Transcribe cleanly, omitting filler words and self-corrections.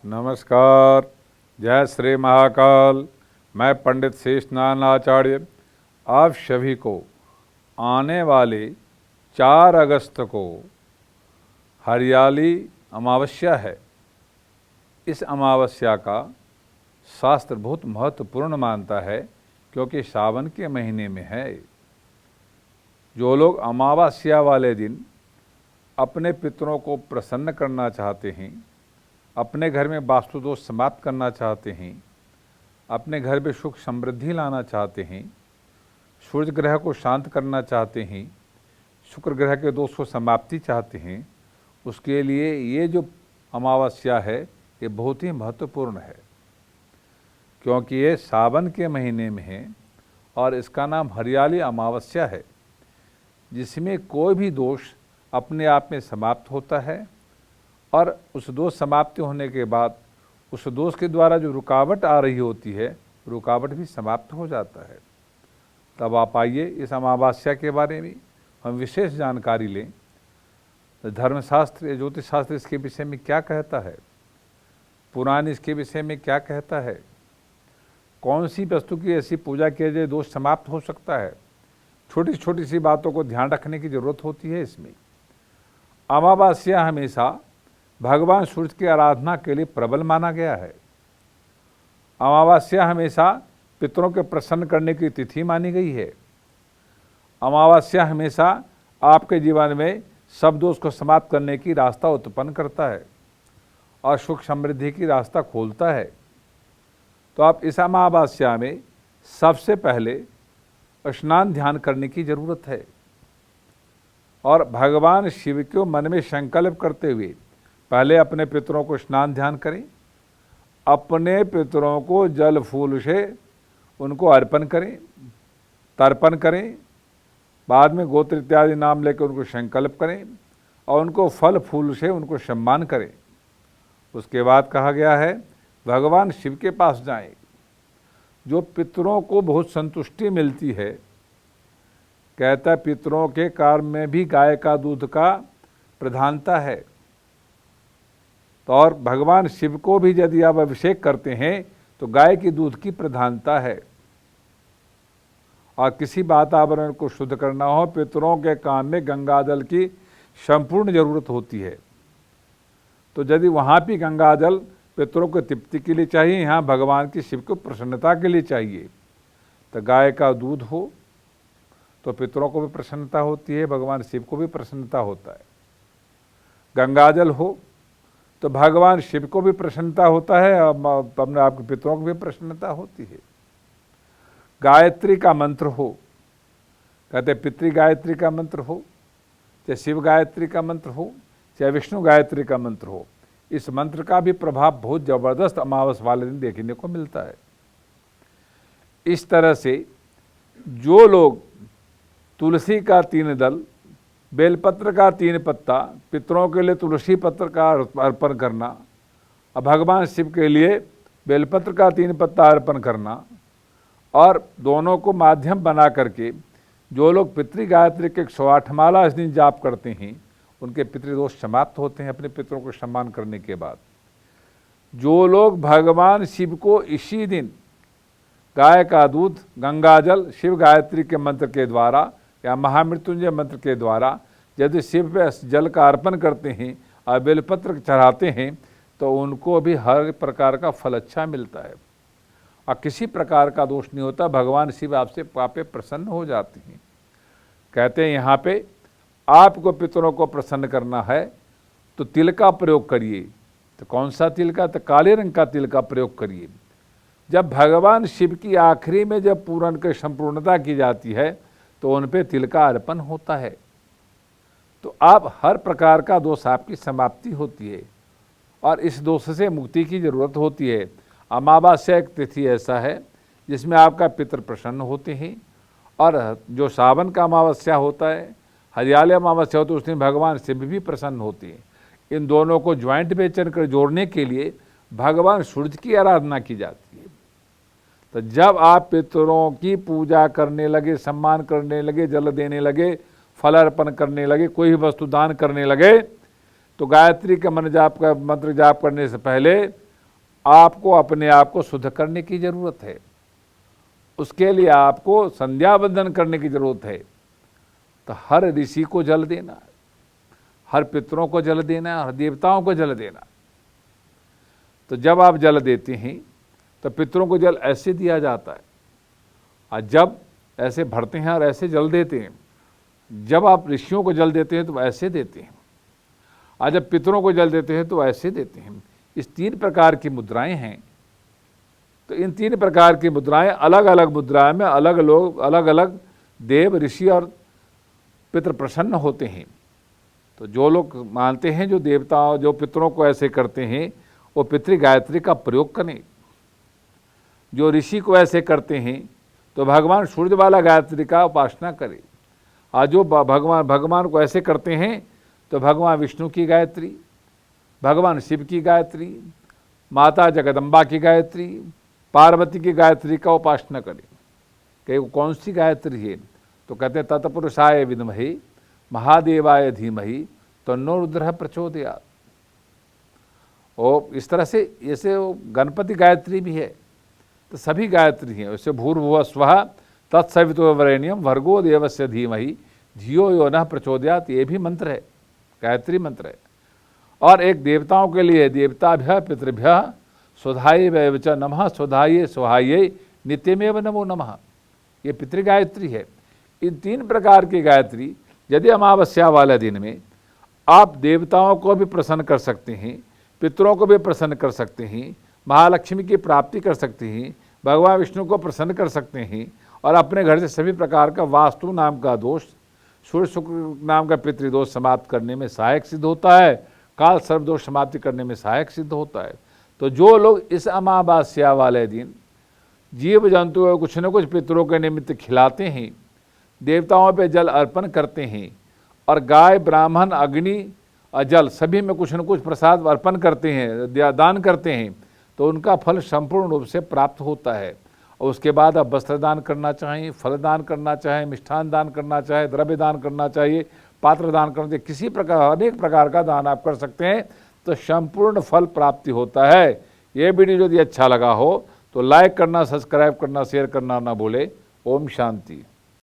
नमस्कार। जय श्री महाकाल। मैं पंडित शेषनारायण आचार्य आप सभी को आने वाले 4 अगस्त को हरियाली अमावस्या है। इस अमावस्या का शास्त्र बहुत महत्वपूर्ण मानता है क्योंकि सावन के महीने में है। जो लोग अमावस्या वाले दिन अपने पितरों को प्रसन्न करना चाहते हैं, अपने घर में वास्तु दोष समाप्त करना चाहते हैं, अपने घर में सुख समृद्धि लाना चाहते हैं, सूर्य ग्रह को शांत करना चाहते हैं, शुक्र ग्रह के दोष को समाप्ति चाहते हैं, उसके लिए ये जो अमावस्या है ये बहुत ही महत्वपूर्ण है क्योंकि ये सावन के महीने में है और इसका नाम हरियाली अमावस्या है, जिसमें कोई भी दोष अपने आप में समाप्त होता है और उस दोष समाप्ति होने के बाद उस दोष के द्वारा जो रुकावट आ रही होती है, रुकावट भी समाप्त हो जाता है। तब आप आइए इस अमावस्या के बारे में हम विशेष जानकारी लें। धर्मशास्त्र या ज्योतिष शास्त्र इसके विषय में क्या कहता है, पुराण इसके विषय में क्या कहता है, कौन सी वस्तु की ऐसी पूजा किया जाए दोष समाप्त हो सकता है। छोटी छोटी सी बातों को ध्यान रखने की जरूरत होती है। इसमें अमावस्या हमेशा भगवान सूर्य की आराधना के लिए प्रबल माना गया है। अमावस्या हमेशा पितरों के प्रसन्न करने की तिथि मानी गई है। अमावस्या हमेशा आपके जीवन में सब दोष को समाप्त करने की रास्ता उत्पन्न करता है और सुख समृद्धि की रास्ता खोलता है। तो आप इस अमावस्या में सबसे पहले स्नान ध्यान करने की जरूरत है और भगवान शिव को मन में संकल्प करते हुए पहले अपने पितरों को स्नान ध्यान करें, अपने पितरों को जल फूल से उनको अर्पण करें, तर्पण करें, बाद में गोत्र इत्यादि नाम लेकर उनको संकल्प करें और उनको फल फूल से उनको सम्मान करें। उसके बाद कहा गया है भगवान शिव के पास जाएं। जो पितरों को बहुत संतुष्टि मिलती है, कहता है पितरों के कार्य में भी गाय का दूध का प्रधानता है। तो और भगवान शिव को भी यदि आप अभिषेक करते हैं तो गाय की दूध की प्रधानता है। और किसी वातावरण को शुद्ध करना हो, पितरों के काम में गंगा जल की संपूर्ण जरूरत होती है। तो यदि वहाँ भी गंगा जल पितरों को तृप्ति के लिए चाहिए, यहाँ भगवान की शिव को प्रसन्नता के लिए चाहिए, तो गाय का दूध हो तो पितरों को भी प्रसन्नता होती है, भगवान शिव को भी प्रसन्नता होता है। गंगा जल हो तो भगवान शिव को भी प्रसन्नता होता है और अपने आपके पितरों को भी प्रसन्नता होती है। गायत्री का मंत्र हो, कहते पितृ गायत्री का मंत्र हो, चाहे शिव गायत्री का मंत्र हो, चाहे विष्णु गायत्री का मंत्र हो, इस मंत्र का भी प्रभाव बहुत जबरदस्त अमावस वाले दिन देखने को मिलता है। इस तरह से जो लोग तुलसी का 3 दल, बेलपत्र का 3 पत्ता, पितरों के लिए तुलसी पत्र का अर्पण करना और भगवान शिव के लिए बेलपत्र का 3 पत्ता अर्पण करना, और दोनों को माध्यम बना करके जो लोग पितृ गायत्री के 108 माला इस दिन जाप करते हैं, उनके पितृदोष समाप्त होते हैं। अपने पितरों को सम्मान करने के बाद जो लोग भगवान शिव को इसी दिन गाय का दूध, गंगा जल, शिव गायत्री के मंत्र के द्वारा या महामृत्युंजय मंत्र के द्वारा यदि शिव पे जल का अर्पण करते हैं और बेलपत्र चढ़ाते हैं तो उनको भी हर प्रकार का फल अच्छा मिलता है और किसी प्रकार का दोष नहीं होता। भगवान शिव आपसे पापे प्रसन्न हो जाते हैं। कहते हैं यहाँ पे आपको पितरों को प्रसन्न करना है तो तिल का प्रयोग करिए। तो कौन सा तिल का? तो काले रंग का तिल का प्रयोग करिए। जब भगवान शिव की आखिरी में जब पूर्ण की संपूर्णता की जाती है तो उन पे तिल का अर्पण होता है, तो आप हर प्रकार का दोष आपकी समाप्ति होती है और इस दोष से मुक्ति की जरूरत होती है। अमावस्या एक तिथि ऐसा है जिसमें आपका पितर प्रसन्न होते हैं और जो सावन का अमावस्या होता है, हरियाली अमावस्या होती है, उस दिन भगवान शिव भी प्रसन्न होते हैं। इन दोनों को ज्वाइंट वेचन कर जोड़ने के लिए भगवान सूर्य की आराधना की जाती है। तो जब आप पितरों की पूजा करने लगे, सम्मान करने लगे, जल देने लगे, फल अर्पण करने लगे, कोई भी वस्तु दान करने लगे, तो गायत्री का मंत्र जाप करने से पहले आपको अपने आप को शुद्ध करने की जरूरत है। उसके लिए आपको संध्या बंदन करने की जरूरत है। तो हर ऋषि को जल देना, हर पितरों को जल देना, हर देवताओं को जल देना। तो जब आप जल देते हैं तो पितरों को जल ऐसे दिया जाता है, और जब ऐसे भरते हैं और ऐसे जल देते हैं। जब आप ऋषियों को जल देते हैं तो ऐसे देते हैं, और जब पितरों को जल देते हैं तो ऐसे देते हैं। इस 3 प्रकार की मुद्राएं हैं। तो इन 3 प्रकार की मुद्राएं, अलग अलग मुद्राएं में अलग लोग, अलग अलग देव, ऋषि और पितृ प्रसन्न होते हैं। तो जो लोग मानते हैं, जो देवताओं, जो पितरों को ऐसे करते हैं, वो पितृ गायत्री का प्रयोग करें। जो ऋषि को ऐसे करते हैं तो भगवान सूर्य वाला गायत्री का उपासना करें। और जो भगवान को ऐसे करते हैं तो भगवान विष्णु की गायत्री, भगवान शिव की गायत्री, माता जगदम्बा की गायत्री, पार्वती की गायत्री का उपासना करें। कि कौन सी गायत्री है? तो कहते हैं तत्पुरुषाय विद्महे महादेवाय धीमहि तन्नो रुद्रः प्रचोदयात्। और इस तरह से जैसे गणपति गायत्री भी है, तो सभी गायत्री हैं। वैसे भूर्भुवः स्वः तत्सवितुर्वरेण्यं भर्गो देवस्य धीमहि धियो यो नः प्रचोदयात्, ये भी मंत्र है, गायत्री मंत्र है। और एक देवताओं के लिए, देवताभ्यः पितृभ्यः स्वधाये वैवच नमः स्वधाये स्वाहाये नित्यमेव नमो नमः, ये पितृ गायत्री है। इन 3 प्रकार की गायत्री यदि अमावस्या वाले दिन में आप देवताओं को भी प्रसन्न कर सकते हैं, पितरों को भी प्रसन्न कर सकते हैं, महालक्ष्मी की प्राप्ति कर सकते हैं, भगवान विष्णु को प्रसन्न कर सकते हैं, और अपने घर से सभी प्रकार का वास्तु नाम का दोष, सूर्य शुक्र नाम का पितृदोष समाप्त करने में सहायक सिद्ध होता है, काल सर्वदोष समाप्ति करने में सहायक सिद्ध होता है। तो जो लोग इस अमावस्या वाले दिन जीव जंतु को कुछ न कुछ पितरों के निमित्त खिलाते हैं, देवताओं पे जल अर्पण करते हैं, और गाय, ब्राह्मण, अग्नि और जल सभी में कुछ न कुछ प्रसाद अर्पण करते हैं, दान करते हैं, तो उनका फल संपूर्ण रूप से प्राप्त होता है। और उसके बाद आप वस्त्र दान करना चाहें, फल दान करना चाहें, मिष्ठान दान करना चाहें, द्रव्य दान करना चाहिए, पात्र दान करना चाहिए, किसी प्रकार, अनेक प्रकार का दान आप कर सकते हैं, तो संपूर्ण फल प्राप्ति होता है। ये वीडियो यदि अच्छा लगा हो तो लाइक करना, सब्सक्राइब करना, शेयर करना ना भूले। ओम शांति।